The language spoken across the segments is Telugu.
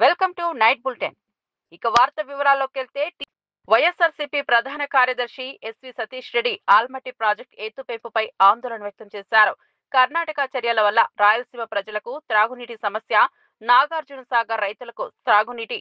Welcome to night bulletin. ఇక వార్త వివరాల్లోకెళ్తే వైఎస్ఆర్సీపీ ప్రధాన కార్యదర్శి ఎస్వి సతీష్ రెడ్డి ఆల్మట్టి ప్రాజెక్ట్ ఎత్తుపేపుపై ఆందోళన వ్యక్తం చేశారు. కర్ణాటక చర్యల వల్ల రాయలసీమ ప్రజలకు త్రాగునీటి సమస్య, నాగార్జున సాగర్ రైతులకు త్రాగునీటి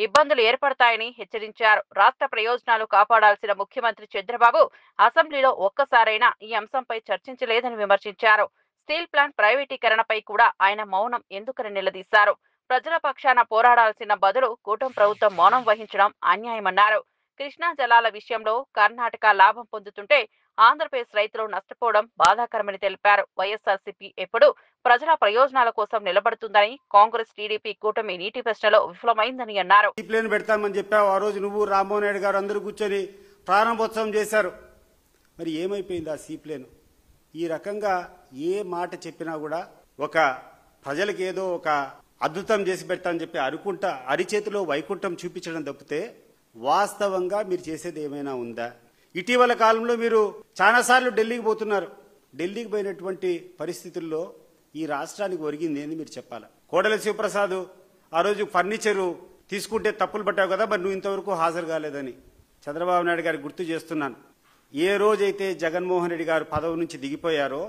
ఇబ్బందులు ఏర్పడతాయని హెచ్చరించారు. రాష్ట్ర ప్రయోజనాలు కాపాడాల్సిన ముఖ్యమంత్రి చంద్రబాబు అసెంబ్లీలో ఒక్కసారైనా ఈ అంశంపై చర్చించలేదని విమర్శించారు. స్టీల్ ప్లాంట్ ప్రైవేటీకరణపై కూడా ఆయన మౌనం ఎందుకని నిలదీశారు. ప్రజల పక్షాన పోరాడాల్సిన బదులు కూటమి ప్రభుత్వం మౌనం వహించడం అన్యాయమన్నారు. కృష్ణా జలాల విషయంలో కర్ణాటక లాభం పొందుతుంటే ఆంధ్రప్రదేశ్ రైతులు నష్టపోవడం బాధాకరమని తెలిపారు. వైఎస్ఆర్సీపీ ఎప్పుడు ప్రజల ప్రయోజనాల కోసం నిలబడుతుందని, కాంగ్రెస్ టీడీపీ కూటమి నీటి ప్రశ్నలో విఫలమైందని అన్నారు. ప్లేన్ పెడతామని చెప్పావు. ఆ రోజు నువ్వు రామ్మోహన్ రెడ్డి గారు అందరూ కూర్చొని ప్రారంభోత్సవం చేశారు. మరి ఏమైపోయింది ఆ సీ ప్లేన్? ఈ రకంగా ఏ మాట చెప్పినా కూడా ఒక ప్రజలకు ఏదో ఒక అద్భుతం చేసి పెడతామని చెప్పి అనుకుంటా అరిచేతిలో వైకుంఠం చూపించడం తప్పితే వాస్తవంగా మీరు చేసేది ఏమైనా ఉందా? ఇటీవల కాలంలో మీరు చాలాసార్లు ఢిల్లీకి పోతున్నారు. ఢిల్లీకి పోయినటువంటి పరిస్థితుల్లో ఈ రాష్ట్రానికి ఒరిగింది ఏంది మీరు చెప్పాలా? కోడెల శివప్రసాద్ ఆ రోజు ఫర్నిచరు తీసుకుంటే తప్పులు పట్టావు కదా, మరి నువ్వు ఇంతవరకు హాజరు కాలేదని చంద్రబాబు నాయుడు గారికి గుర్తు చేస్తున్నాను. ఏ రోజైతే జగన్మోహన్ రెడ్డి గారు పదవి నుంచి దిగిపోయారో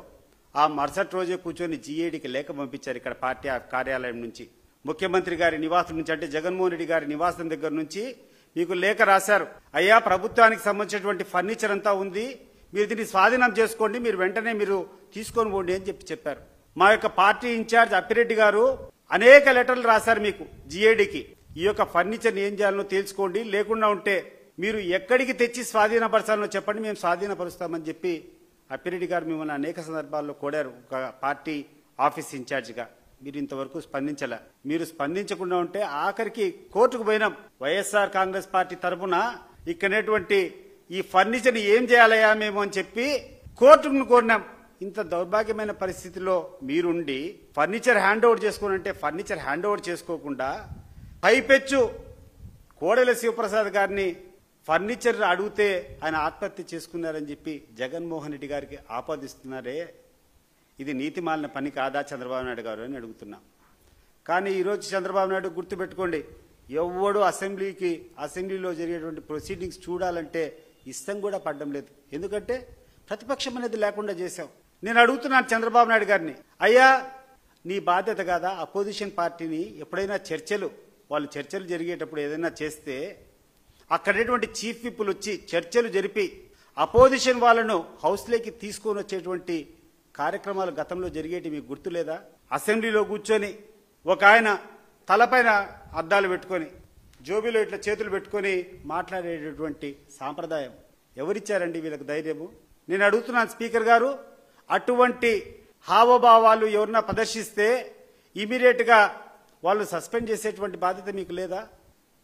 ఆ మరుసటి రోజే కూర్చొని జీఏడీకి లేఖ పంపించారు. ఇక్కడ పార్టీ కార్యాలయం నుంచి ముఖ్యమంత్రి గారి నివాసం నుంచి, అంటే జగన్మోహన్ రెడ్డి గారి నివాసం దగ్గర నుంచి మీకు లేఖ రాశారు. అయ్యా, ప్రభుత్వానికి సంబంధించినటువంటి ఫర్నిచర్ అంతా ఉంది, మీరు దీన్ని స్వాధీనం చేసుకోండి, మీరు వెంటనే మీరు తీసుకొని పోండి అని చెప్పారు. మా యొక్క పార్టీ ఇన్ఛార్జ్ అప్పిరెడ్డి గారు అనేక లెటర్లు రాశారు మీకు జీఏడీకి. ఈ యొక్క ఫర్నిచర్ని ఏం చేయాలనో తెలుసుకోండి, లేకుండా ఉంటే మీరు ఎక్కడికి తెచ్చి స్వాధీనపరచాలనో చెప్పండి, మేము స్వాధీనపరుస్తామని చెప్పి అప్పిరెడ్డి గారు మిమ్మల్ని అనేక సందర్భాల్లో కోడారు. ఒక పార్టీ ఆఫీస్ ఇన్ఛార్జిగా మీరు ఇంతవరకు స్పందించలే. మీరు స్పందించకుండా ఉంటే ఆఖరికి కోర్టుకు పోయినాం. వైఎస్ఆర్ కాంగ్రెస్ పార్టీ తరఫున ఇక్కడటువంటి ఈ ఫర్నిచర్ని ఏం చేయాలయా మేము అని చెప్పి కోర్టును కోరినాం. ఇంత దౌర్భాగ్యమైన పరిస్థితిలో మీరుండి ఫర్నిచర్ హ్యాండ్ ఓవర్ చేసుకోనంటే ఫర్నిచర్ హ్యాండ్ ఓవర్ చేసుకోకుండా పైపెచ్చు కోడెల శివప్రసాద్ గారిని ఫర్నిచర్ అడిగితే ఆయన ఆత్మహత్య చేసుకున్నారని చెప్పి జగన్మోహన్ రెడ్డి గారికి ఆపాదిస్తున్నారే, ఇది నీతిమాలిన పని కాదా చంద్రబాబు నాయుడు గారు అని అడుగుతున్నా. కానీ ఈరోజు చంద్రబాబు నాయుడు గుర్తుపెట్టుకోండి, ఎవడు అసెంబ్లీలో జరిగేటువంటి ప్రొసీడింగ్స్ చూడాలంటే ఇష్టం కూడా పడడం లేదు. ఎందుకంటే ప్రతిపక్షం అనేది లేకుండా చేశాం. నేను అడుగుతున్నాను చంద్రబాబు నాయుడు గారిని, అయ్యా నీ బాధ్యత కాదా అపోజిషన్ పార్టీని ఎప్పుడైనా వాళ్ళు చర్చలు జరిగేటప్పుడు ఏదైనా చేస్తే అక్కడటువంటి చీఫ్ విప్పులు వచ్చి చర్చలు జరిపి అపోజిషన్ వాళ్ళను హౌస్లోకి తీసుకొని వచ్చేటువంటి కార్యక్రమాలు గతంలో జరిగేటి మీకు గుర్తు లేదా? అసెంబ్లీలో కూర్చొని ఒక ఆయన తలపైన అద్దాలు పెట్టుకొని జోబీలో ఇట్లా చేతులు పెట్టుకొని మాట్లాడేటటువంటి సాంప్రదాయం ఎవరిచ్చారండి వీళ్ళకి ధైర్యము? నేను అడుగుతున్నాను స్పీకర్ గారు, అటువంటి హావభావాలు ఎవరన్నా ప్రదర్శిస్తే ఇమీడియట్గా వాళ్ళు సస్పెండ్ చేసేటువంటి బాధ్యత మీకు లేదా?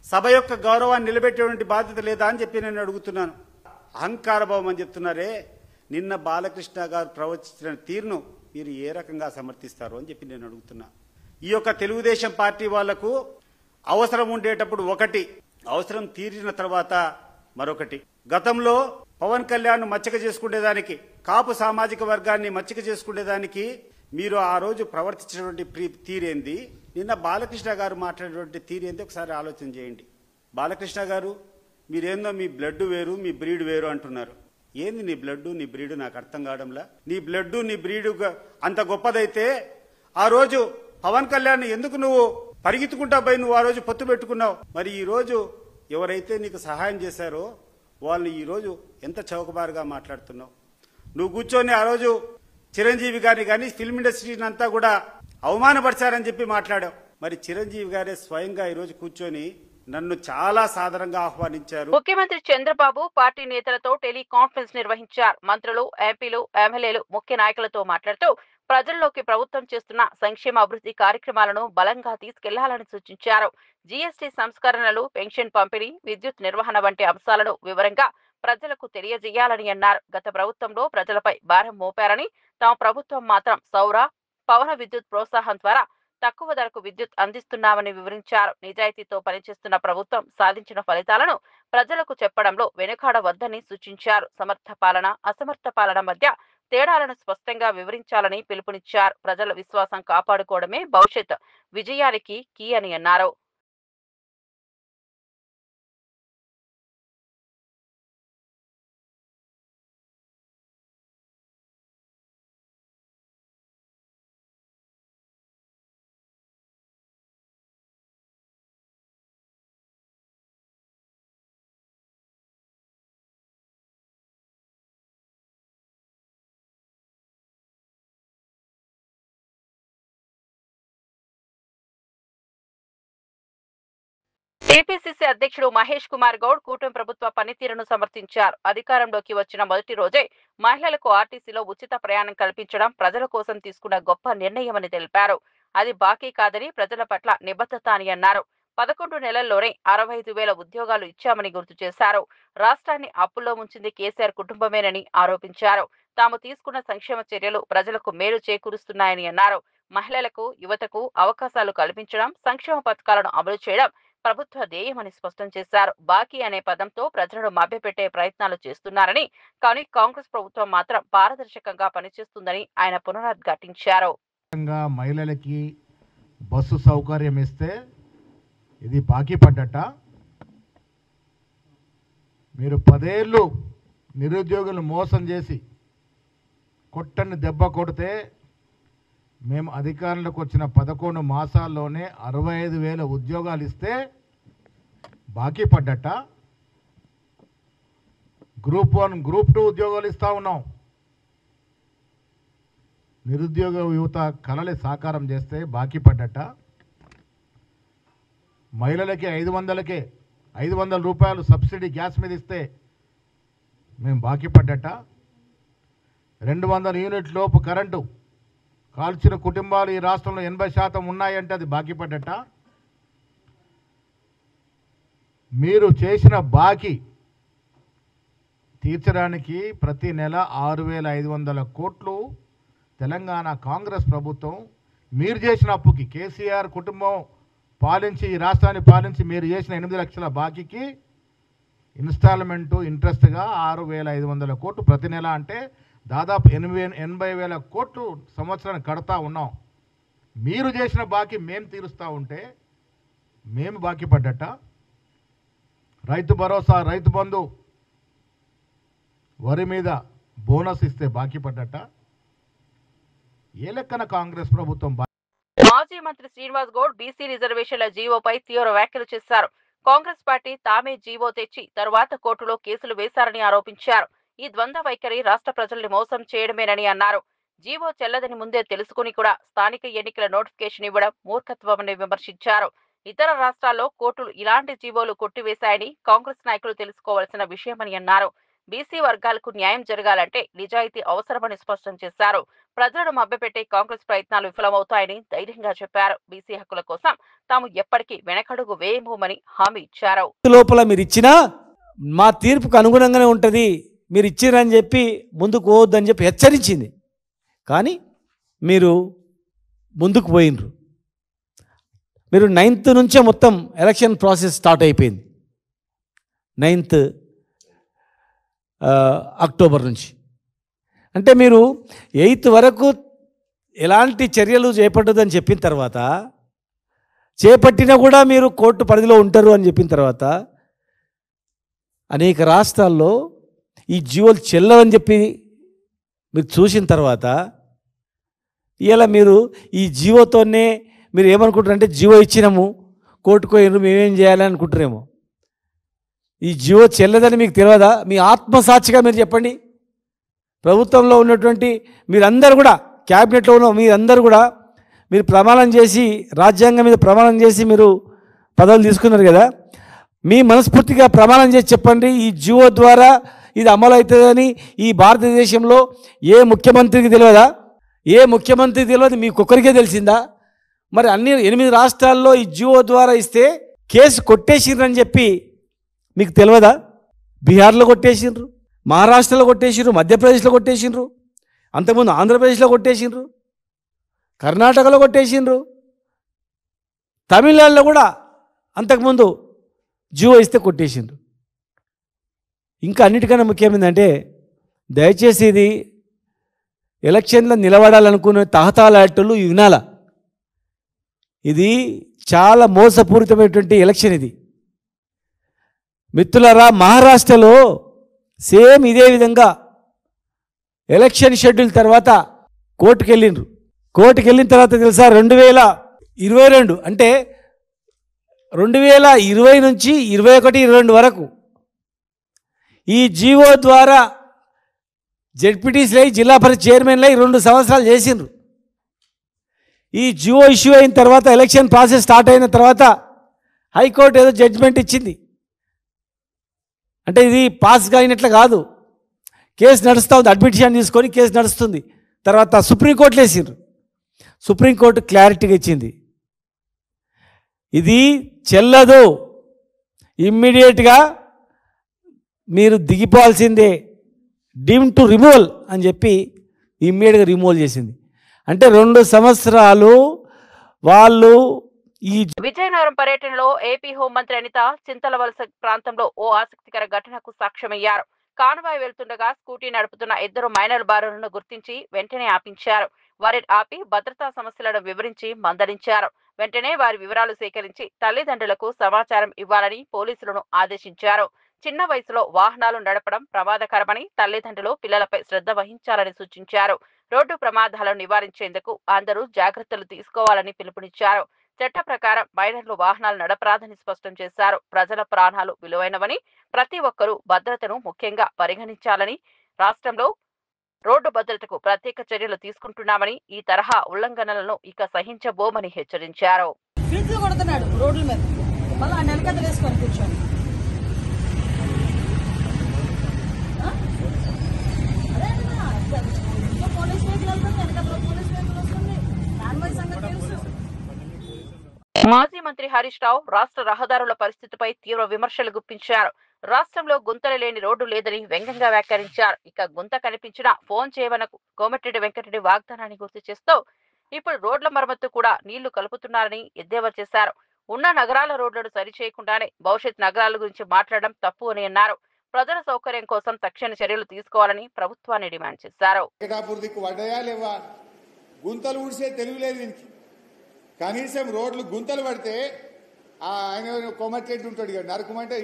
సభ యొక్క గౌరవాన్ని నిలబెట్టేటువంటి బాధ్యత లేదా అని చెప్పి నేను అడుగుతున్నాను. అహంకార భావం అని చెప్తున్నారే, నిన్న బాలకృష్ణ గారు ప్రవచించిన తీరును మీరు ఏ రకంగా సమర్థిస్తారు అని చెప్పి నేను అడుగుతున్నా. ఈ యొక్క తెలుగుదేశం పార్టీ వాళ్లకు అవసరం ఉండేటప్పుడు ఒకటి, అవసరం తీరిన తర్వాత మరొకటి. గతంలో పవన్ కళ్యాణ్ మచ్చిక చేసుకునేదానికి, కాపు సామాజిక వర్గాన్ని మచ్చిక చేసుకునేదానికి మీరు ఆ రోజు ప్రవర్తించినటువంటి తీరేంది, నిన్న బాలకృష్ణ గారు మాట్లాడేటువంటి తీరేంది ఒకసారి ఆలోచన చేయండి. బాలకృష్ణ గారు, మీరేందో మీ బ్లడ్ వేరు మీ బ్రీడ్ వేరు అంటున్నారు. ఏంది నీ బ్లడ్ నీ బ్రీడ్ నాకు అర్థం కావడంలా. నీ బ్లడ్ నీ బ్రీడ్ అంత గొప్పదైతే ఆ రోజు పవన్ కళ్యాణ్ ఎందుకు నువ్వు పరిగెత్తుకుంటా పోయి నువ్వు ఆ రోజు పొత్తు పెట్టుకున్నావు? మరి ఈ రోజు ఎవరైతే నీకు సహాయం చేశారో వాళ్ళని ఈ రోజు ఎంత చౌకబారుగా మాట్లాడుతున్నావు? నువ్వు కూర్చొని ఆ రోజు చిరంజీవి గారిని కానీ ఫిల్మ్ ఇండస్ట్రీని అంతా కూడా అవమానపరిచారని చెప్పి మాట్లాడావు. మరి చిరంజీవి గారే స్వయంగా ఈ రోజు కూర్చొని నన్ను చాలా సాధారణంగా ఆహ్వానించారు. ముఖ్యమంత్రి చంద్రబాబు పార్టీ నేతలతో టెలికాన్ఫరెన్స్ నిర్వహించారు. మంత్రులు, ఎంపీలు, ఎమ్మెల్యేలు ముఖ్య నాయకులతో మాట్లాడుతూ ప్రజల్లోకి ప్రభుత్వం చేస్తున్న సంక్షేమ అభివృద్ధి కార్యక్రమాలను బలంగా తీసుకెళ్లాలని సూచించారు. జీఎస్టీ సంస్కరణలు, పెన్షన్ పంపిణీ, విద్యుత్ నిర్వహణ వంటి అంశాలను వివరంగా ప్రజలకు తెలియజేయాలని అన్నారు. గత ప్రభుత్వంలో ప్రజలపై భారం మోపారని, తమ ప్రభుత్వం మాత్రం సౌర, పవన విద్యుత్ ప్రోత్సాహం ద్వారా తక్కువ ధరకు విద్యుత్ అందిస్తున్నామని వివరించారు. నిజాయితీతో పనిచేస్తున్న ప్రభుత్వం సాధించిన ఫలితాలను ప్రజలకు చెప్పడంలో వెనుకాడవద్దని సూచించారు. సమర్థ పాలన, అసమర్థ పాలన మధ్య తేడాలను స్పష్టంగా వివరించాలని పిలుపునిచ్చారు. ప్రజల విశ్వాసం కాపాడుకోవడమే భవిష్యత్ విజయానికి కీ అని అన్నారు. టీపీసీసీ అధ్యక్షుడు మహేష్ కుమార్ గౌడ్ కూటమి ప్రభుత్వ పనితీరును సమర్థించారు. అధికారంలోకి వచ్చిన మొదటి రోజే మహిళలకు ఆర్టీసీలో ఉచిత ప్రయాణం కల్పించడం ప్రజల కోసం తీసుకున్న గొప్ప నిర్ణయమని తెలిపారు. అది బాకీ కాదని ప్రజల పట్ల నిబద్ధత అని అన్నారు. 11 నెలల్లోనే 65,000 ఉద్యోగాలు ఇచ్చామని గుర్తు చేశారు. రాష్ట్రాన్ని అప్పుల్లో ముంచింది కేసీఆర్ కుటుంబమేనని ఆరోపించారు. తాము తీసుకున్న సంక్షేమ చర్యలు ప్రజలకు మేలు చేకూరుస్తున్నాయని అన్నారు. మహిళలకు, యువతకు అవకాశాలు కల్పించడం, సంక్షేమ పథకాలను అమలు చేయడం ప్రభుత్వ ధ్యేయమని స్పష్టం చేశారు. బాకీ అనే పదంతో ప్రజలను మభ్యపెట్టే ప్రయత్నాలు చేస్తున్నారని, కానీ కాంగ్రెస్ ప్రభుత్వం మాత్రం పారదర్శకంగా పనిచేస్తుందని ఆయన పునరుద్ఘాటించారు. మహిళలకి బస్సు సౌకర్యం ఇస్తే ఇది బాకీ పడ్డట. మీరు 10 ఏళ్ళు నిరుద్యోగులు మోసం చేసి కొట్టని దెబ్బ కొడితే మేము అధికారంలోకి వచ్చిన 11 మాసాల్లోనే 65,000 ఉద్యోగాలు ఇస్తే బాకీ పడ్డట. గ్రూప్ 1, గ్రూప్ 2 ఉద్యోగాలు ఇస్తా ఉన్నాం. నిరుద్యోగ యువత కలలు సాకారం చేస్తే బాకీ పడ్డట. మహిళలకి 500 రూపాయలు సబ్సిడీ గ్యాస్ మీద ఇస్తే మేము బాకీ పడ్డట. 200 యూనిట్ లోపు కరెంటు కాల్చిన కుటుంబాలు ఈ రాష్ట్రంలో 80% ఉన్నాయంటే అది బాకీ పడ్డట. మీరు చేసిన బాకీ తీర్చడానికి ప్రతి నెల 6,500 కోట్లు తెలంగాణ కాంగ్రెస్ ప్రభుత్వం మీరు చేసిన అప్పుకి, కేసీఆర్ కుటుంబం పాలించి ఈ రాష్ట్రాన్ని పాలించి మీరు చేసిన 8 లక్షల బాకీకి ఇన్స్టాల్మెంటు ఇంట్రెస్ట్గా 6,500 కోట్లు ప్రతి నెల, అంటే దాదాపు 80,000 కోట్లు సంవత్సరానికి కడతా ఉన్నాం. మీరు చేసిన బాకీ మేము తీరుస్తూ ఉంటే మేము బాకీ పడ్డట. రైతు భరోసా, రైతు బంధు, వరి మీద బోనస్ ఇస్తే బాకీ పడ్డట. ఏ లెక్కన కాంగ్రెస్ ప్రభుత్వం? మాజీ మంత్రి శ్రీనివాస్ గౌడ్ బీసీ రిజర్వేషన్ల జీవోపై తీవ్ర వ్యాఖ్యలు చేశారు. కాంగ్రెస్ పార్టీ తామే జీవో తెచ్చి తరువాత కోర్టులో కేసులు వేశారని ఆరోపించారు. ఈ ద్వంద్వ వైఖరి రాష్ట్ర ప్రజల్ని మోసం చేయడమేనని అన్నారు. జీవో చెల్లదని ముందే తెలుసుకుని కూడా స్థానిక ఎన్నికల నోటిఫికేషన్ ఇవ్వడం మూర్ఖత్వమని విమర్శించారు. ఇతర రాష్ట్రాల్లో కోర్టులు ఇలాంటి జీవోలు కొట్టివేశాయని కాంగ్రెస్ నాయకులు తెలుసుకోవాల్సిన విషయమని అన్నారు. బీసీ వర్గాలకు న్యాయం జరగాలంటే నిజాయితీ అవసరమని స్పష్టం చేశారు. ప్రజలను మభ్యపెట్టే కాంగ్రెస్ ప్రయత్నాలు విఫలమవుతాయని ధైర్యంగా చెప్పారు. బీసీ హక్కుల కోసం తాము ఎప్పటికీ వెనకడుగు వేయమని హామీ ఇచ్చారు. లోపల మీరు ఇచ్చినా మా తీర్పుకు అనుగుణంగానే ఉంటుంది, మీరు ఇచ్చిరని చెప్పి ముందుకు పోవద్దని చెప్పి హెచ్చరించింది. కానీ మీరు ముందుకు పోయినరు. మీరు 9th నుంచే మొత్తం ఎలక్షన్ ప్రాసెస్ స్టార్ట్ అయిపోయింది. 9th అక్టోబర్ నుంచి. అంటే మీరు 8th వరకు ఎలాంటి చర్యలు చేపట్టదని చెప్పిన తర్వాత, చేపట్టినా కూడా మీరు కోర్టు పరిధిలో ఉంటారు అని చెప్పిన తర్వాత, అనేక రాష్ట్రాల్లో ఈ జీవోలు చెల్లవని చెప్పి మీరు చూసిన తర్వాత, ఇలా మీరు ఈ జీవోతోనే మీరు ఏమనుకుంటారంటే జీవో ఇచ్చినాము, కోర్టుకు పోయినారు, మేమేం చేయాలని అనుకుంటారేమో. ఈ జీవో చెల్లదని మీకు తెలియదా? మీ ఆత్మసాక్షిగా మీరు చెప్పండి. ప్రభుత్వంలో ఉన్నటువంటి మీరందరూ కూడా, క్యాబినెట్లో ఉన్న మీరందరూ కూడా మీరు ప్రమాణం చేసి, రాజ్యాంగం మీద ప్రమాణం చేసి మీరు పదవులు తీసుకున్నారు కదా, మీ మనస్ఫూర్తిగా ప్రమాణం చేసి చెప్పండి, ఈ జీవో ద్వారా ఇది అమలు అవుతుందని ఈ భారతదేశంలో ఏ ముఖ్యమంత్రికి తెలియదా? ఏ ముఖ్యమంత్రికి తెలియదు, మీకొక్కరికే తెలిసిందా? మరి అన్ని 8 రాష్ట్రాల్లో ఈ జీవో ద్వారా ఇస్తే కేసు కొట్టేసిర్రని చెప్పి మీకు తెలియదా? బీహార్లో కొట్టేసిండ్రు, మహారాష్ట్రలో కొట్టేసిండ్రు, మధ్యప్రదేశ్లో కొట్టేసిండ్రు, అంతకుముందు ఆంధ్రప్రదేశ్లో కొట్టేసిండ్రు, కర్ణాటకలో కొట్టేసిండ్రు, తమిళనాడులో కూడా అంతకుముందు జీవో ఇస్తే కొట్టేసిండ్రు. ఇంకా అన్నిటికన్నా ముఖ్యమైందంటే, దయచేసి ఇది ఎలక్షన్లో నిలబడాలనుకునే తహతాలాటలు వినాల. ఇది చాలా మోసపూరితమైనటువంటి ఎలక్షన్. ఇది మిత్రులారా, మహారాష్ట్రలో సేమ్ ఇదే విధంగా ఎలక్షన్ షెడ్యూల్ తర్వాత కోర్టుకు వెళ్ళిండ్రు. కోర్టుకు వెళ్ళిన తర్వాత తెలుసా, 2022 అంటే 2020 నుంచి 21-22 వరకు ఈ జీవో ద్వారా జెడ్పీటీసీలై, జిల్లా పరిషత్ చైర్మన్లై 2 సంవత్సరాలు చేసిండ్రు. ఈ జీవో ఇష్యూ అయిన తర్వాత, ఎలక్షన్ ప్రాసెస్ స్టార్ట్ అయిన తర్వాత హైకోర్టు ఏదో జడ్జిమెంట్ ఇచ్చింది. అంటే ఇది పాస్ కాయినట్లు కాదు, కేసు నడుస్తూ ఉంది, అడ్మిషన్ తీసుకొని కేసు నడుస్తుంది. తర్వాత సుప్రీంకోర్టులో వేసిండ్రు, సుప్రీంకోర్టు క్లారిటీగా ఇచ్చింది, ఇది చెల్లదు, ఇమ్మీడియట్గా మీరు దిగిపోవాల్సిందే, డీమ్ టు రిమూవల్ అని చెప్పి ఇమ్మీడియట్గా రిమూవల్ చేసింది. అంటే 2 సంవత్సరాలు వాళ్ళు ఈ విజయనగరం పర్యటనలో ఏపీ హోంమంత్రి అనిత చింతలవలస ప్రాంతంలో ఓ ఆసక్తికర ఘటనకు సాక్ష్యమయ్యారు. కాన్వాయ్ వెళ్తుండగా స్కూటీ నడుపుతున్న 2 మైనర్ బారులను గుర్తించి వెంటనే ఆపించారు. వారిని ఆపి భద్రతా సమస్యలను వివరించి మందలించారు. వెంటనే వారి వివరాలు సేకరించి తల్లిదండ్రులకు సమాచారం ఇవ్వాలని పోలీసులను ఆదేశించారు. చిన్న వయసులో వాహనాలు నడపడం ప్రమాదకరమని తల్లిదండ్రులు పిల్లలపై శ్రద్ధ వహించాలని సూచించారు. రోడ్డు ప్రమాదాలను నివారించేందుకు అందరూ జాగ్రత్తలు తీసుకోవాలని పిలుపునిచ్చారు. చట్ట ప్రకారం మైనర్లు వాహనాలు నడపరాదని స్పష్టం చేశారు. ప్రజల ప్రాణాలు విలువైనవని, ప్రతి ఒక్కరూ భద్రతను ముఖ్యంగా పరిగణించాలని, రాష్ట్రంలో రోడ్డు భద్రతకు ప్రత్యేక చర్యలు తీసుకుంటున్నామని, ఈ తరహా ఉల్లంఘనలను ఇక సహించబోమని హెచ్చరించారు. మాజీ మంత్రి హరీష్ రావు రాష్ట్ర రహదారుల పరిస్థితిపై తీవ్ర విమర్శలు గుప్పించారు. రాష్ట్రంలో గుంతలు లేని రోడ్డు లేదని వ్యంగ్యంగా వ్యాఖ్యానించారు. ఇక గుంత కనిపించినా ఫోన్ చేయమని కోమటిరెడ్డి వెంకటరెడ్డి వాగ్దానాన్ని గుర్తు చేస్తూ ఇప్పుడు రోడ్ల మరమ్మత్తు కూడా నీళ్లు కలుపుతున్నారని ఎద్దేవా చేశారు. ఉన్న నగరాల రోడ్లను సరిచేయకుండానే భవిష్యత్ నగరాల గురించి మాట్లాడడం తప్పు అని అన్నారు. ప్రజల సౌకర్యం కోసం తక్షణ చర్యలు తీసుకోవాలని ప్రభుత్వాన్ని డిమాండ్ చేశారు. కనీసం రోడ్లు గుంతలు పడితే ఆయన కోమటిరెడ్డి ఉంటాడు, నరకమంటే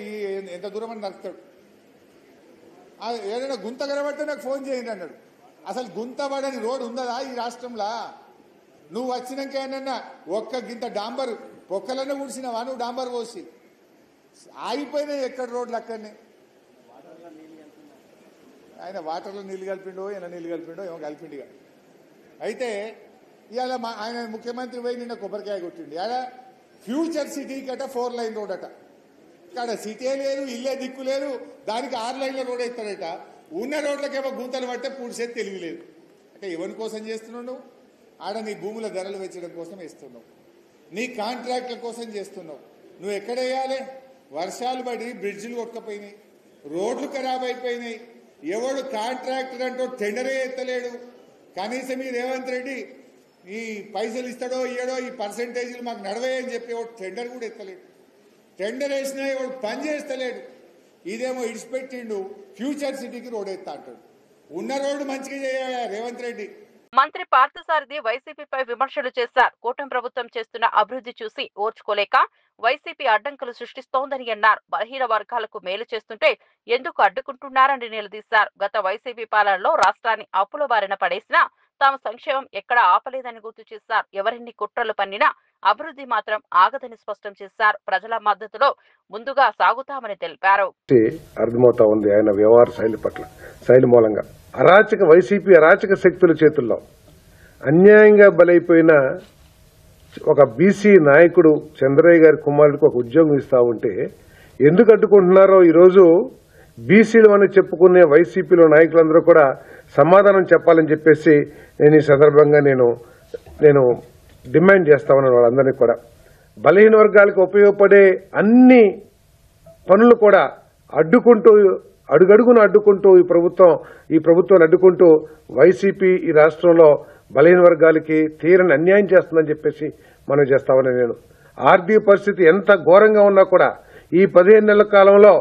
ఎంత దూరం అని నరుకుతాడు. ఏదైనా గుంత కనబడితే నాకు ఫోన్ చేయండి అన్నాడు. అసలు గుంత పడని రోడ్డు ఉందా ఈ రాష్ట్రంలో? నువ్వు వచ్చినాక ఏమన్నా ఒక్క గింత డాంబర్ పొక్కలన్నా ఊడ్చినావా? నువ్వు డాంబర్ పోసి ఆగిపోయినాయి ఎక్కడ రోడ్లు అక్కడనే. ఆయన వాటర్లో నీళ్ళు కలిపిండో ఇలా నీళ్ళు కలిపిండో ఏమో కలిపిండిగా. అయితే ఇవాళ ఆయన ముఖ్యమంత్రి పోయి నిన్న కొబ్బరికాయ కొట్టిండి. ఆడ ఫ్యూచర్ సిటీకి అట 4 లైన్ రోడ్ అట. ఇక్కడ సిటీ లేదు, ఇల్లే దిక్కు లేదు, దానికి 6 లైన్ల రోడ్ అవుతాడట. ఉన్న రోడ్లకేమో గుంతలు పడితే పూడ్చేది తెలివి లేదు. అంటే ఎవరి కోసం చేస్తున్నావు నువ్వు? ఆడ నీ భూముల ధరలు పెంచడం కోసం వేస్తున్నావు, నీ కాంట్రాక్ట్ల కోసం చేస్తున్నావు. నువ్వు ఎక్కడ వేయాలి? వర్షాలు పడి బ్రిడ్జిలు కొట్టుకుపోయినాయి, రోడ్లు ఖరాబ్ అయిపోయినాయి. ఎవడు కాంట్రాక్టర్ అంటూ టెండరే ఎత్తలేడు. కనీసం ఈ రేవంత్ రెడ్డి ఈ పైసలు ఇస్తాడో ఇయ్యడో ఈ పర్సెంటేజీలు మాకు నడవేయని చెప్పి వాడు టెండర్ కూడా ఎత్తలేడు. టెండర్ వేసినా వాడు పని చేస్తలేడు. ఇదేమో ఇడిచిపెట్టిండు ఫ్యూచర్ సిటీకి రోడ్ ఎత్తా అంటాడు. ఉన్న రోడ్డు మంచిగా చేయ రేవంత్ రెడ్డి. మంత్రి పార్థసారథి వైసీపీపై విమర్శలు చేశారు. కూటమి ప్రభుత్వం చేస్తున్న అభివృద్ధి చూసి ఓర్చుకోలేక వైసీపీ అడ్డంకులు సృష్టిస్తోందని అన్నారు. బలహీన వర్గాలకు మేలు చేస్తుంటే ఎందుకు అడ్డుకుంటున్నారని నిలదీశారు. గత వైసీపీ పాలనలో రాష్ట్రాన్ని అప్పుల బారిన పడేసినా తాము సంక్షేమం ఎక్కడా ఆపలేదని గుర్తు చేశారు. ఎవరిన్ని కుట్రలు పన్నినా అభివృద్ధి మాత్రం ఆగదని స్పష్టం చేశారు. ప్రజల మద్దతులో ముందుగా సాగుతామని తెలిపారు. అర్థమవుతా ఉంది ఆయన వ్యవహార శైలి మూలంగా వైసీపీ అరాచక శక్తుల చేతుల్లో అన్యాయంగా బలైపోయిన ఒక బీసీ నాయకుడు చంద్రయ్య గారి కుమారుడికి ఒక ఉద్యోగం ఇస్తా ఉంటే ఎందుకు అడ్డుకుంటున్నారో ఈరోజు బీసీలు అని చెప్పుకునే వైసీపీలో నాయకులందరూ కూడా సమాధానం చెప్పాలని చెప్పేసి నేను ఈ సందర్భంగా నేను డిమాండ్ చేస్తా ఉన్నాను. వాళ్ళందరినీ కూడా బలహీన వర్గాలకు ఉపయోగపడే అన్ని పనులు కూడా అడ్డుకుంటూ అడుగడుగును అడ్డుకుంటూ ఈ ప్రభుత్వాన్ని అడ్డుకుంటూ వైసీపీ ఈ రాష్ట్రంలో బలహీన వర్గాలకి తీరని అన్యాయం చేస్తుందని చెప్పేసి మనం చేస్తామని నేను. ఆర్థిక పరిస్థితి ఎంత ఘోరంగా ఉన్నా కూడా ఈ 15 నెలల కాలంలో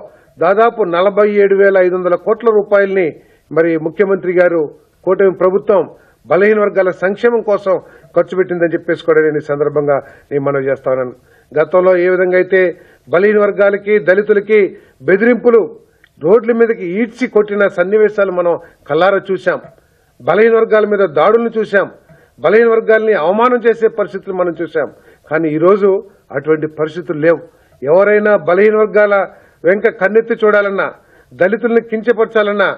దాదాపు 47,500 కోట్ల రూపాయలని మరి ముఖ్యమంత్రి గారు కూటమి ప్రభుత్వం బలహీన వర్గాల సంక్షేమం కోసం ఖర్చు పెట్టిందని చెప్పేసి కూడా నేను ఈ సందర్భంగా నేను మనవి చేస్తా ఉన్నాను. గతంలో ఏ విధంగా అయితే బలహీన వర్గాలకి దళితులకి బెదిరింపులు రోడ్ల మీదకి ఈడ్చి కొట్టిన సన్నివేశాలు మనం కల్లారా చూశాం. బలహీన వర్గాల మీద దాడులను చూశాం. బలహీన వర్గాల్ని అవమానం చేసే పరిస్థితులు మనం చూశాం. కానీ ఈరోజు అటువంటి పరిస్థితులు లేవు. ఎవరైనా బలహీన వర్గాల వెంక కన్నెత్తి చూడాలన్నా, దళితుల్ని కించపరచాలన్నా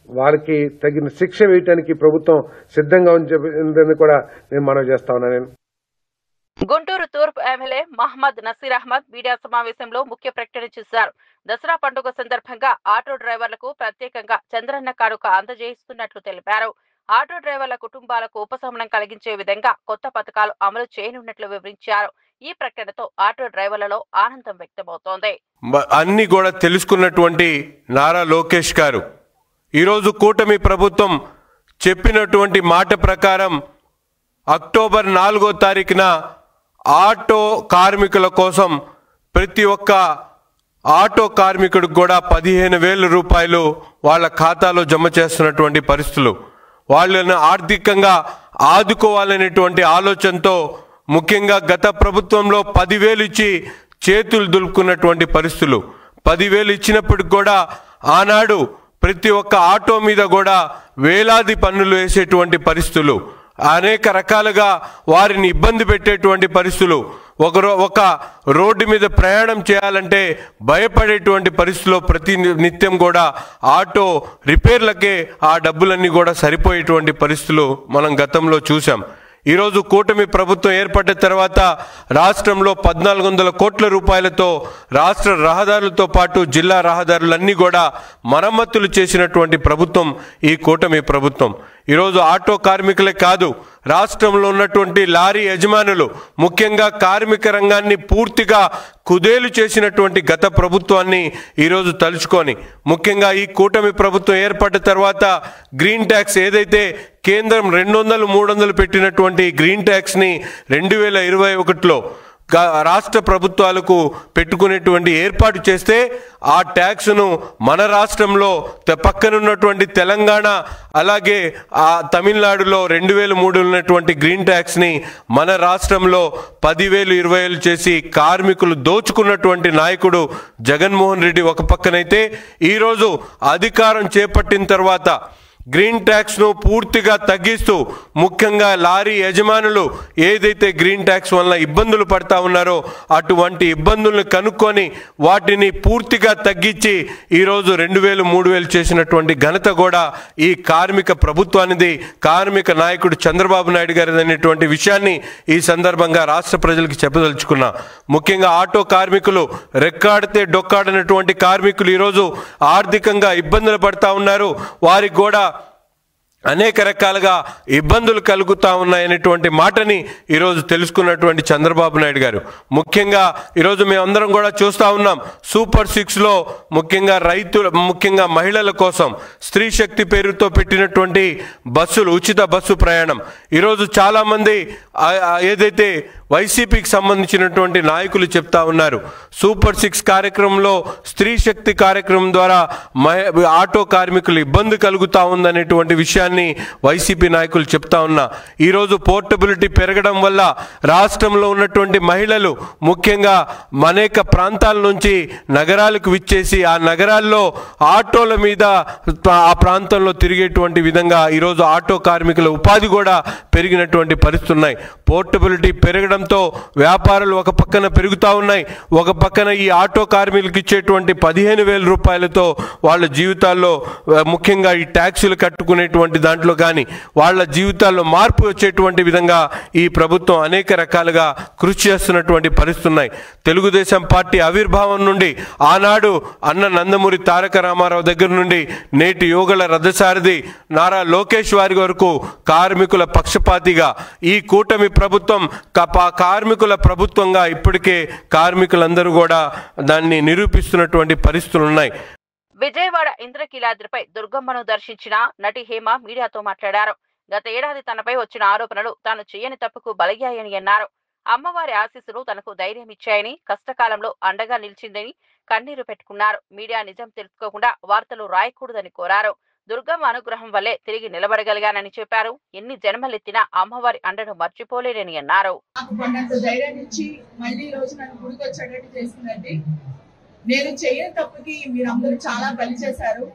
వాళ్ళకి తగిన శిక్ష వేయడానికి ప్రభుత్వం సిద్ధంగా ఉందని కూడా నేను మనవి చేస్తా ఉన్నాను. గుంటూరు తూర్పు ఎమ్మెల్యే మహమ్మద్ నసీర్ అహ్మద్ మీడియా సమావేశంలో ముఖ్య ప్రకటన చేశారు. దసరా పండుగ సందర్భంగా ఆటో డ్రైవర్లకు ప్రత్యేకంగా చంద్రన్న కానుక అందజేస్తున్నట్లు తెలిపారు. ఆటో డ్రైవర్ల కుటుంబాలకు ఉపశమనం కలిగించే విధంగా కొత్త పథకాలు అమలు చేయనున్నట్లు వివరించారు. ఈ ప్రకటనతో ఆటో డ్రైవర్లలో ఆనందం వ్యక్తమవుతోంది. అన్ని కూడా తెలుసుకున్నటువంటి నారా లోకేష్ గారు ఈరోజు కూటమి ప్రభుత్వం చెప్పినటువంటి మాట ప్రకారం అక్టోబర్ 4వ తారీఖున ఆటో కార్మికుల కోసం ప్రతి ఒక్క ఆటో కార్మికుడికి కూడా 15,000 రూపాయలు వాళ్ళ ఖాతాలో జమ చేస్తున్నటువంటి పరిస్థితులు, వాళ్ళని ఆర్థికంగా ఆదుకోవాలనేటువంటి ఆలోచనతో ముఖ్యంగా గత ప్రభుత్వంలో 10,000 ఇచ్చి చేతులు దులుపుకున్నటువంటి పరిస్థితులు. 10,000 ఇచ్చినప్పటికి కూడా ఆనాడు ప్రతి ఒక్క ఆటో మీద కూడా వేలాది పన్నులు వేసేటువంటి పరిస్థితులు, అనేక రకాలుగా వారిని ఇబ్బంది పెట్టేటువంటి పరిస్థితులు, ఒక రోడ్డు మీద ప్రయాణం చేయాలంటే భయపడేటువంటి పరిస్థితుల్లో ప్రతి నిత్యం కూడా ఆటో రిపేర్లకే ఆ డబ్బులన్నీ కూడా సరిపోయేటువంటి పరిస్థితులు మనం గతంలో చూసాం. ఈరోజు కూటమి ప్రభుత్వం ఏర్పడిన తర్వాత రాష్ట్రంలో 1,400 కోట్ల రూపాయలతో రాష్ట్ర రహదారులతో పాటు జిల్లా రహదారులన్నీ కూడా మరమ్మతులు చేసినటువంటి ప్రభుత్వం ఈ కూటమి ప్రభుత్వం. ఈరోజు ఆటో కార్మికులే కాదు, రాష్ట్రంలో ఉన్నటువంటి లారీ యజమానులు ముఖ్యంగా కార్మిక రంగాన్ని పూర్తిగా కుదేలు చేసినటువంటి గత ప్రభుత్వాన్ని ఈరోజు తలుచుకొని ముఖ్యంగా ఈ కూటమి ప్రభుత్వం ఏర్పడిన తర్వాత గ్రీన్ ట్యాక్స్ ఏదైతే కేంద్రం 200, 300 పెట్టినటువంటి గ్రీన్ ట్యాక్స్ని 2021లో రాష్ట్ర ప్రభుత్వాలకు పెట్టుకునేటువంటి ఏర్పాటు చేస్తే ఆ ట్యాక్స్ను మన రాష్ట్రంలో పక్కనున్నటువంటి తెలంగాణ అలాగే ఆ తమిళనాడులో 2003 ఉన్నటువంటి గ్రీన్ ట్యాక్స్ని మన రాష్ట్రంలో 10,000, 20,000 చేసి కార్మికులు దోచుకున్నటువంటి నాయకుడు జగన్మోహన్ రెడ్డి ఒక పక్కనైతే ఈరోజు అధికారం చేపట్టిన తర్వాత గ్రీన్ ట్యాక్స్ను పూర్తిగా తగ్గిస్తూ ముఖ్యంగా లారీ యజమానులు ఏదైతే గ్రీన్ ట్యాక్స్ వల్ల ఇబ్బందులు పడతా ఉన్నారో అటువంటి ఇబ్బందులను కనుక్కొని వాటిని పూర్తిగా తగ్గించి ఈరోజు 2,000, 3,000 చేసినటువంటి ఘనత కూడా ఈ కార్మిక ప్రభుత్వానిది, కార్మిక నాయకుడు చంద్రబాబు నాయుడు గారి అనేటువంటి విషయాన్ని ఈ సందర్భంగా రాష్ట్ర ప్రజలకు చెప్పదలుచుకున్నా. ముఖ్యంగా ఆటో కార్మికులు రెక్కాడితే డొక్కాడనటువంటి కార్మికులు ఈరోజు ఆర్థికంగా ఇబ్బందులు పడతా ఉన్నారు. వారికి కూడా అనేక రకాలుగా ఇబ్బందులు కలుగుతూ ఉన్నాయనేటువంటి మాటని ఈరోజు తెలుసుకున్నటువంటి చంద్రబాబు నాయుడు గారు ముఖ్యంగా ఈరోజు మేమందరం కూడా చూస్తూ ఉన్నాం. సూపర్ 6లో ముఖ్యంగా మహిళల కోసం స్త్రీ శక్తి పేరుతో పెట్టినటువంటి బస్సులు, ఉచిత బస్సు ప్రయాణం ఈరోజు చాలామంది ఏదైతే వైసీపీకి సంబంధించినటువంటి నాయకులు చెప్తా ఉన్నారు. సూపర్ 6 కార్యక్రమంలో స్త్రీ శక్తి కార్యక్రమం ద్వారా ఆటో కార్మికులు ఇబ్బంది కలుగుతూ ఉందనేటువంటి విషయాన్ని వైసీపీ నాయకులు చెప్తా ఉన్నా. ఈరోజు పోర్టబిలిటీ పెరగడం వల్ల రాష్ట్రంలో ఉన్నటువంటి మహిళలు ముఖ్యంగా అనేక ప్రాంతాల నుంచి నగరాలకు విచ్చేసి ఆ నగరాల్లో ఆటోల మీద ఆ ప్రాంతంలో తిరిగేటువంటి విధంగా ఈరోజు ఆటో కార్మికుల ఉపాధి కూడా పెరిగినటువంటి పరిస్థితులు ఉన్నాయి. పోర్టబిలిటీ పెరగడంతో వ్యాపారాలు ఒక పక్కన పెరుగుతూ ఉన్నాయి, ఒక పక్కన ఈ ఆటో కార్మికులకు ఇచ్చేటువంటి 15,000 రూపాయలతో వాళ్ళ జీవితాల్లో ముఖ్యంగా ఈ ట్యాక్సులు కట్టుకునేటువంటి దాంట్లో కానీ వాళ్ళ జీవితాల్లో మార్పు వచ్చేటువంటి విధంగా ఈ ప్రభుత్వం అనేక రకాలుగా కృషి చేస్తున్నటువంటి పరిస్థితులు ఉన్నాయి. తెలుగుదేశం పార్టీ ఆవిర్భావం నుండి ఆనాడు అన్న నందమూరి తారక రామారావు దగ్గర నుండి నేటి యోగల రథసారథి నారా లోకేష్ వారి వరకు కార్మికుల పక్షపాతిగా ఈ కూటమి ప్రభుత్వం కార్మికుల ప్రభుత్వంగా ఇప్పటికే కార్మికులందరూ కూడా దాన్ని నిరూపిస్తున్నటువంటి పరిస్థితులు ఉన్నాయి. విజయవాడ ఇంద్రకీలాద్రిపై దుర్గమ్మను దర్శించిన నటి హేమ మీడియాతో మాట్లాడారు. గత ఏడాది తనపై వచ్చిన ఆరోపణలు తాను చేయని తప్పుకు బలయ్యాయని అన్నారు. అమ్మవారి ఆశీస్సులు తనకు ధైర్యం ఇచ్చాయని, కష్టకాలంలో అండగా నిలిచిందని కన్నీరు పెట్టుకున్నారు. మీడియా నిజం తెలుసుకోకుండా వార్తలు రాయకూడదని కోరారు. దుర్గమ్మ అనుగ్రహం వల్లే తిరిగి నిలబడగలిగానని చెప్పారు. ఎన్ని జన్మలెత్తినా అమ్మవారి అండను మర్చిపోలేనని అన్నారు. నేను చేయని తప్పుకి మీరందరూ చాలా బలి చేశారు.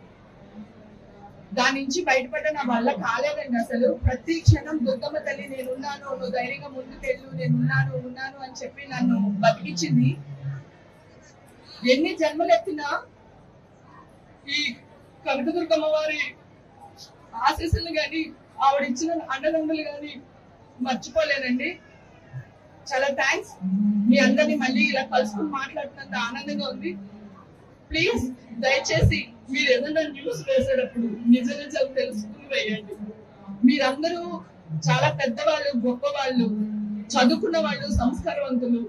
దాని నుంచి బయటపడ్డ నా వల్ల కాలేదండి. అసలు ప్రతి క్షణం దుర్గమ్మ తల్లి నేనున్నాను, నువ్వు ధైర్యంగా ముందుకెళ్ళు, ఉన్నాను అని చెప్పి నన్ను బతికించింది. ఎన్ని జన్మలెత్తినా ఈ కనకదుర్గమ్మ వారి ఆశీస్సులు గాని ఆవిడ ఇచ్చిన అండదండలు గాని మర్చిపోలేనండి. చాలా థ్యాంక్స్. మీ అందరినీ మళ్ళీ ఇలా కలుసుకుని మాట్లాడుతున్నంత ఆనందంగా ఉంది. ప్లీజ్ దయచేసి మీరు ఏదైనా న్యూస్ వేసేటప్పుడు నిజ నిజాలు తెలుసుకుని వేయండి. మీరందరూ చాలా పెద్దవాళ్ళు, గొప్ప వాళ్ళు, చదువుకున్న వాళ్ళు, సంస్కారవంతులు.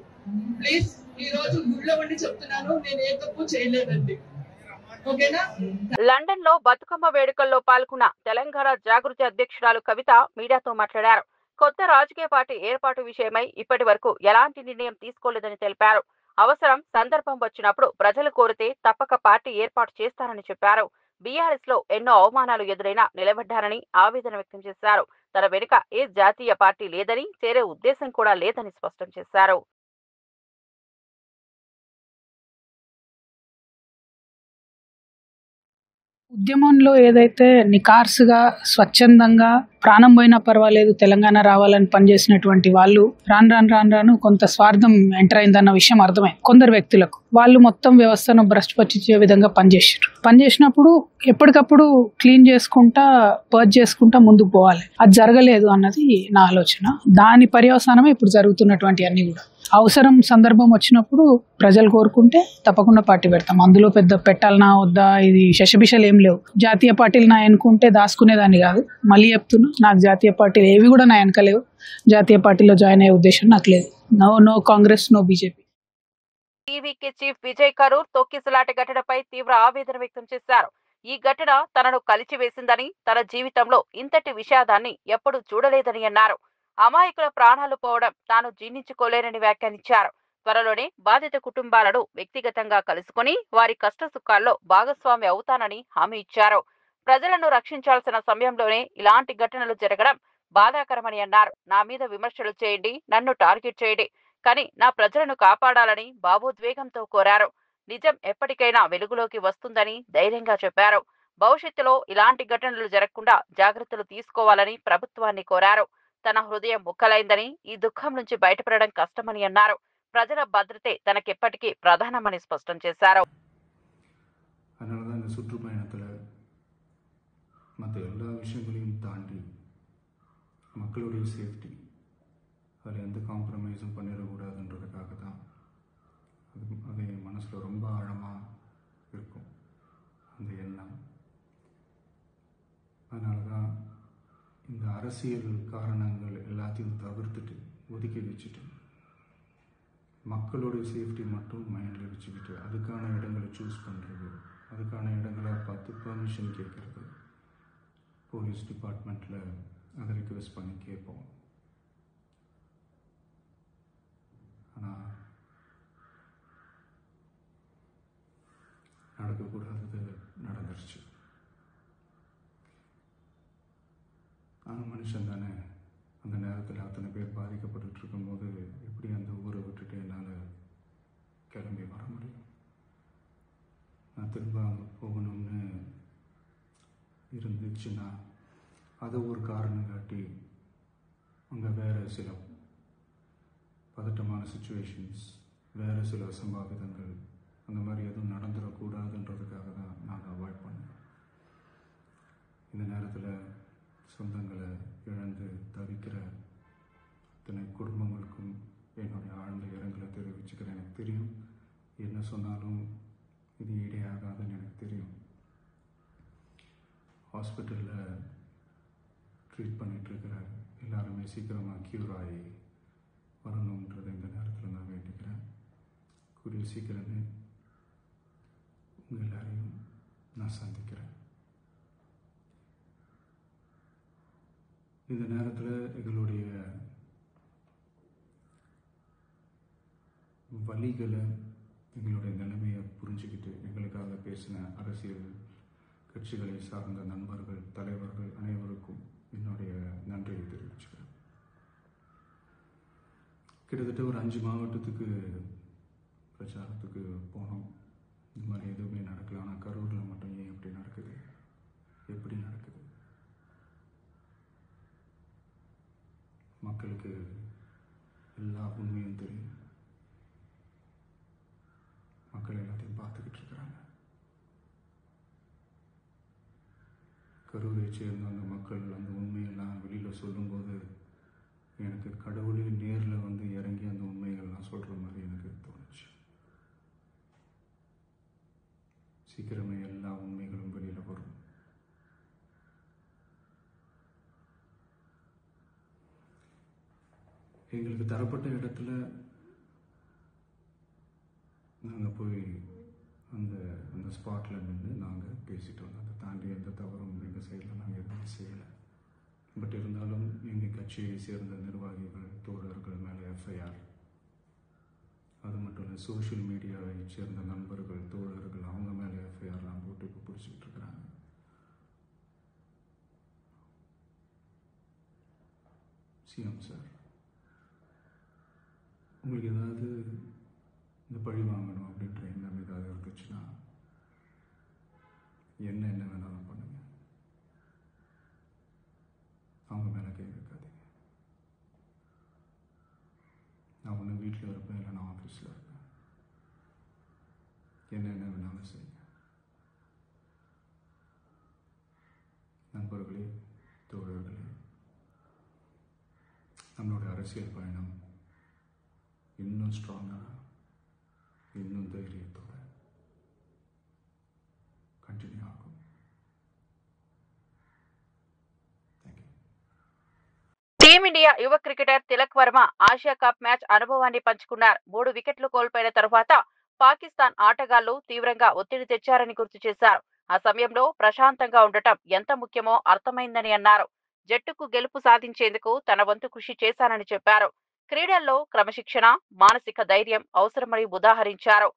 ప్లీజ్ ఈ రోజు గుళ్ళో ఉండి చెప్తున్నాను, నేను ఏ తప్పు చేయలేదండి. ఓకేనా? లండన్ లో బతుకమ్మ వేడుకల్లో పాల్గొన్న తెలంగాణ జాగృతి అధ్యక్షురాలు కవిత మీడియాతో మాట్లాడారు. కొత్త రాజకీయ పార్టీ ఏర్పాటు విషయమై ఇప్పటి వరకు ఎలాంటి నిర్ణయం తీసుకోలేదని తెలిపారు. అవసరం, సందర్భం వచ్చినప్పుడు ప్రజలు కోరితే తప్పక పార్టీ ఏర్పాటు చేస్తారని చెప్పారు. బీఆర్ఎస్ లో ఎన్నో అవమానాలు ఎదురైనా నిలబడ్డారని ఆవేదన వ్యక్తం చేశారు. తన వెనుక ఏ జాతీయ పార్టీ లేదని, చేరే ఉద్దేశం కూడా లేదని స్పష్టం చేశారు. ఉద్యమంలో ఏదైతే నికార్సుగా, స్వచ్ఛందంగా, ప్రాణం పోయినా పర్వాలేదు తెలంగాణ రావాలని పనిచేసినటువంటి వాళ్ళు రాను కొంత స్వార్థం ఎంటర్ అయిందన్న విషయం అర్థమైంది కొందరు వ్యక్తులకు. వాళ్ళు మొత్తం వ్యవస్థను భ్రష్టుపట్టించే విధంగా పనిచేసినప్పుడు ఎప్పటికప్పుడు క్లీన్ చేసుకుంటా, పర్చ్ చేసుకుంటా ముందుకు పోవాలి. అది జరగలేదు అన్నది నా ఆలోచన. దాని పర్యవసానమే ఇప్పుడు జరుగుతున్నటువంటి అన్ని కూడా. అవసరం, సందర్భం వచ్చినప్పుడు ప్రజలు కోరుకుంటే తప్పకుండా పార్టీ పెడతాం. అందులో పెద్ద పెట్టాలనా వద్దా, ఇది శశబిషలు ఏం లేవు. జాతీయ పార్టీలు నా ఎన్నుకుంటే దాచుకునేదాన్ని కాదు. మళ్ళీ చెప్తున్నా, నాకు జాతీయ పార్టీలు ఏవి కూడా నా వెనకలేవు. జాతీయ పార్టీలో జాయిన్ అయ్యే ఉద్దేశం నాకు లేదు. No Congress, no BJP. టీవీకి చీఫ్ విజయ్ కరూర్ తొక్కిసలాట ఘటనపై తీవ్ర ఆవేదన వ్యక్తం చేశారు. ఈ ఘటన తనను కలిచివేసిందని, తన జీవితంలో ఇంతటి విషాదాన్ని ఎప్పుడూ చూడలేదని అన్నారు. అమాయకుల ప్రాణాలు పోవడం తాను జీర్ణించుకోలేనని వ్యాఖ్యానించారు. త్వరలోనే బాధిత కుటుంబాలను వ్యక్తిగతంగా కలుసుకుని వారి కష్టసుఖాల్లో భాగస్వామి అవుతానని హామీ ఇచ్చారు. ప్రజలను రక్షించాల్సిన సమయంలోనే ఇలాంటి ఘటనలు జరగడం బాధాకరమని అన్నారు. నా మీద విమర్శలు చేయండి, నన్ను టార్గెట్ చేయండి, కానీ నా ప్రజలను కాపాడాలని భావోద్వేగంతో కోరారు. నిజం ఎప్పటికైనా వెలుగులోకి వస్తుందని ధైర్యంగా చెప్పారు. భవిష్యత్తులో ఇలాంటి ఘటనలు జరగకుండా జాగ్రత్తలు తీసుకోవాలని ప్రభుత్వాన్ని కోరారు. తన హృదయం ముక్కలైందని, ఈ దుఃఖం నుంచి బయటపడడం கஷ்டமணி అన్నారు. ప్రజల భద్రతే తనకెప్పటికీ ప్రధానమని స్పష్టం చేశారు. அதனால தான் இந்த சுற்றுப்பயணத்தில் மற்ற எல்லா விஷயங்களையும் தாண்டி மக்களுடைய சேஃப்டி, அதில் எந்த காம்ப்ரமைஸும் பண்ணிடக்கூடாதுன்றதுக்காக தான் அது என் மனசில் ரொம்ப ஆழமாக இருக்கும் அந்த எண்ணம். அதனால தான் இந்த அரசியல் காரணங்கள் எல்லாத்தையும் தவிர்த்துட்டு ஒதுக்கி வச்சுட்டு மக்களுடைய சேஃப்டி மட்டும் மைண்டில் வச்சுக்கிட்டு அதுக்கான இடங்களை சூஸ் பண்ணுறது, அதுக்கான இடங்களை பார்த்து பெர்மிஷன் கேட்குறது, போலீஸ் டிபார்ட்மெண்ட்டில் அதை ரிக்வெஸ்ட் பண்ணி கேட்போம். ஆனால் நடக்கக்கூடாதது நடந்துருச்சு. ஆனால் மனுஷன் தானே, அந்த நேரத்தில் அத்தனை பேர் பாதிக்கப்பட்டு இருக்கும்போது எப்படி அந்த ஊரை விட்டுட்டு என்னால் கிளம்பி வர முடியும்? நான் திரும்ப அங்கே போகணும்னு இருந்துச்சுன்னா அதை ஒரு காரணம் காட்டி அங்கே வேறு சில பதட்டமான சுச்சுவேஷன்ஸ், வேறு சில அசம்பாவிதங்கள் அந்த மாதிரி எதுவும் நடந்துடக்கூடாதுன்றதுக்காக தான் நான் அவாய்ட் பண்ணேன். இந்த நேரத்தில் சொந்தங்களை இழந்து தவிக்கிற இத்தனை குடும்பங்களுக்கும் என்னுடைய ஆழ்ந்த இரங்கலை தெரிவிச்சுக்கிறேன். எனக்கு தெரியும் என்ன சொன்னாலும் இது ஈடையாகாதுன்னு எனக்கு தெரியும். ஹாஸ்பிட்டலில் ட்ரீட் பண்ணிகிட்ருக்கிற எல்லாருமே சீக்கிரமாக க்யூர் ஆகி வரணுன்றதை இந்த நேரத்தில் நான் வேண்டிக்கிறேன். கூடிய சீக்கிரமே உங்கள் எல்லாரையும் நான் சந்திக்கிறேன். இந்த நேரத்தில் எங்களுடைய வலிகளை, எங்களுடைய நிலைமையை புரிஞ்சுக்கிட்டு எங்களுக்காக பேசின அரசியல் கட்சிகளை சார்ந்த நண்பர்கள், தலைவர்கள் அனைவருக்கும் என்னுடைய நன்றியை தெரிவிச்சுக்கிறேன். கிட்டத்தட்ட ஒரு 5 மாவட்டத்துக்கு பிரச்சாரத்துக்கு போனோம். இந்த மாதிரி எதுவுமே நடக்கல. ஆனால் கரூரில் மட்டும் ஏன் எப்படி நடக்குது, எப்படி நடக்குது? மக்களுக்கு எல்லா உண்மையும் தெரியும். மக்கள் எல்லாத்தையும் பார்த்துக்கிட்டு இருக்கிறாங்க. கரூரை சேர்ந்த அந்த மக்கள் அந்த உண்மையெல்லாம் வெளியில் சொல்லும்போது எனக்கு கடவுளே நேரில் வந்து இறங்கி அந்த உண்மைகள்லாம் சொல்கிற மாதிரி எனக்கு தோணுச்சு. சீக்கிரமே எல்லா உண்மைகளும் வெளியில் வரும். எங்களுக்கு தரப்பட்ட இடத்துல நாங்கள் போய் அந்த அந்த ஸ்பாட்டில் நின்று நாங்கள் பேசிட்டு வந்தோம். அதை தாண்டி எந்த தவறும் எங்கள் சைடில் நாங்கள் எதுவும் செய்யலை. பட் இருந்தாலும் எங்கள் கட்சியை சேர்ந்த நிர்வாகிகள் தோழர்கள் மேலே எஃப்ஐஆர், அது மட்டும் இல்லை சோஷியல் மீடியாவை சேர்ந்த நண்பர்கள் தோழர்கள் அவங்க மேலே எஃப்ஐஆர்லாம் போட்டு இப்போ பிடிச்சிட்டு இருக்கிறாங்க. சிஎம் சார், உங்களுக்கு ஏதாவது இந்த பழி வாங்கணும் அப்படின்ற எண்ணம் ஏதாவது இருந்துச்சுன்னா என்ன வேணாலும் பண்ணுங்க. அவங்க மேலே கை வைக்காதீங்க. நான் ஒன்று வீட்டில் இருப்பேன், இல்லை நான் ஆஃபீஸில் இருப்பேன். என்ன வேணாலும் செய்யுங்க. நண்பர்களே, தோழர்களே, நம்மளோட அரசியல் பயணம் இன்னும் ஸ்ட்ராங்காக, இன்னும் தைரியத்தோட కంటిన్యూ ఆகும். టీమిండియా యువ cricketer Tilak Varma Asia cup match అనుభవాన్ని పంచుకున్నారు. 3 వికెట్లు కోల్పోయిన తరువాత పాకిస్తాన్ ఆటగాళ్లు తీవ్రంగా ఒత్తిడి తెచ్చారని గుర్తు చేశారు. ఆ సమయంలో ప్రశాంతంగా ఉండటం ఎంత ముఖ్యమో అర్థమైందని అన్నారు. జట్టుకు గెలుపు సాధించేందుకు తన వంతు కృషి చేశానని చెప్పారు. క్రీడల్లో క్రమశిక్షణ, మానసిక ధైర్యం అవసరమని ఉదాహరించారు.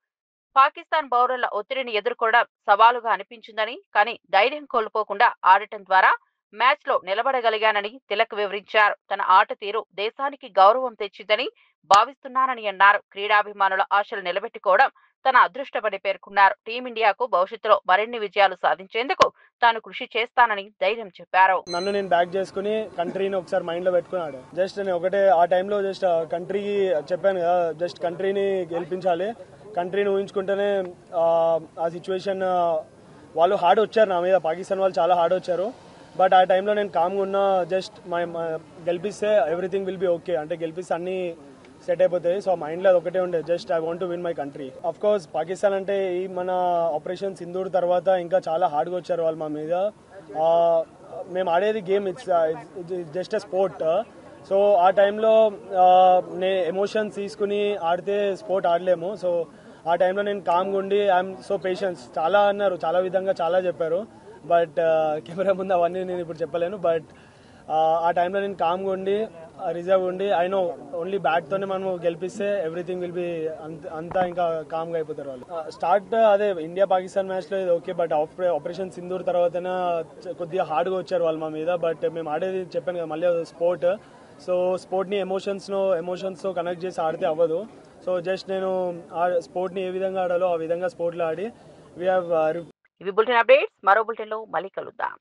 పాకిస్తాన్ బౌలర్ల ఒత్తిడిని ఎదుర్కోవడం సవాలుగా అనిపించిందని, కానీ ధైర్యం కోల్పోకుండా ఆడటం ద్వారా మ్యాచ్ లో నిలబడగలిగానని తిలక్ వివరించారు. తన ఆట తీరు దేశానికి గౌరవం తెచ్చిందని భావిస్తున్నానని అన్నారు. క్రీడాభిమానుల ఆశలు నిలబెట్టుకోవడం తన అదృష్టమని పేర్కొన్నారు. టీమిండియాకు భవిష్యత్తులో మరిన్ని విజయాలు సాధించేందుకు తాను కృషి చేస్తానని ధైర్యం చెప్పారు. నన్ను నేను బ్యాక్ చేసుకుని కంట్రీని ఒకసారి మైండ్ లో పెట్టుకున్నాడు. జస్ట్ నేను ఒకటే ఆ టైంలో జస్ట్ కంట్రీకి చెప్పాను కదా, జస్ట్ కంట్రీని గెలిపించాలి, కంట్రీని ఊహించుకుంటేనే ఆ సిచ్యువేషన్ వాళ్ళు హార్డ్ వచ్చారు నా మీద, పాకిస్తాన్ వాళ్ళు చాలా హార్డ్ వచ్చారు. బట్ ఆ టైంలో నేను కామ్గా ఉన్నా, జస్ట్ గెలిపిస్తే ఎవ్రీథింగ్ విల్ బి ఓకే, అంటే గెలిపిస్తే అన్ని సెట్ అయిపోతాయి. సో మైండ్లో అది ఒకటే ఉండే, just I want to win my country. Of course Pakistan అంటే ఈ మన ఆపరేషన్ సింధూర్ తర్వాత ఇంకా చాలా హార్డ్గా వచ్చారు వాళ్ళు మా మీద. మేము ఆడేది game, it's just a sport. So ఆ టైంలో ఎమోషన్స్ తీసుకుని ఆడితే స్పోర్ట్ ఆడలేము. సో ఆ టైంలో నేను కామ్గా ఉండి ఐఎమ్ సో పేషెన్స్, చాలా అన్నారు, చాలా విధంగా చాలా చెప్పారు. బట్ కెమెరా ముందు అవన్నీ నేను ఇప్పుడు చెప్పలేను. బట్ ఆ టైంలో నేను కామ్గా ఉండి రిజర్వ్ ఉండి, ఐ నో ఓన్లీ బ్యాట్తోనే మనం గెలిపిస్తే ఎవ్రీథింగ్ విల్ బి అంతా ఇంకా కామ్గా అయిపోతారు వాళ్ళు. స్టార్ట్ అదే ఇండియా పాకిస్తాన్ మ్యాచ్లో ఇది ఓకే, బట్ ఆపరేషన్ సింధూర్ తర్వాతనే కొద్దిగా హార్డ్గా వచ్చారు వాళ్ళు మా మీద. బట్ మేము ఆడేది చెప్పాను కదా మళ్ళీ స్పోర్ట్. సో స్పోర్ట్ని ఎమోషన్స్తో కనెక్ట్ చేసి ఆడితే అవ్వదు. సో జస్ట్ నేను స్పోర్ట్ని ఏ విధంగా ఆడాలో ఆ విధంగా స్పోర్ట్లో ఆడి ఇవి బులెటిన్ అప్డేట్స్. మరో బులెటిన్లో మళ్ళీ కలుద్దాం.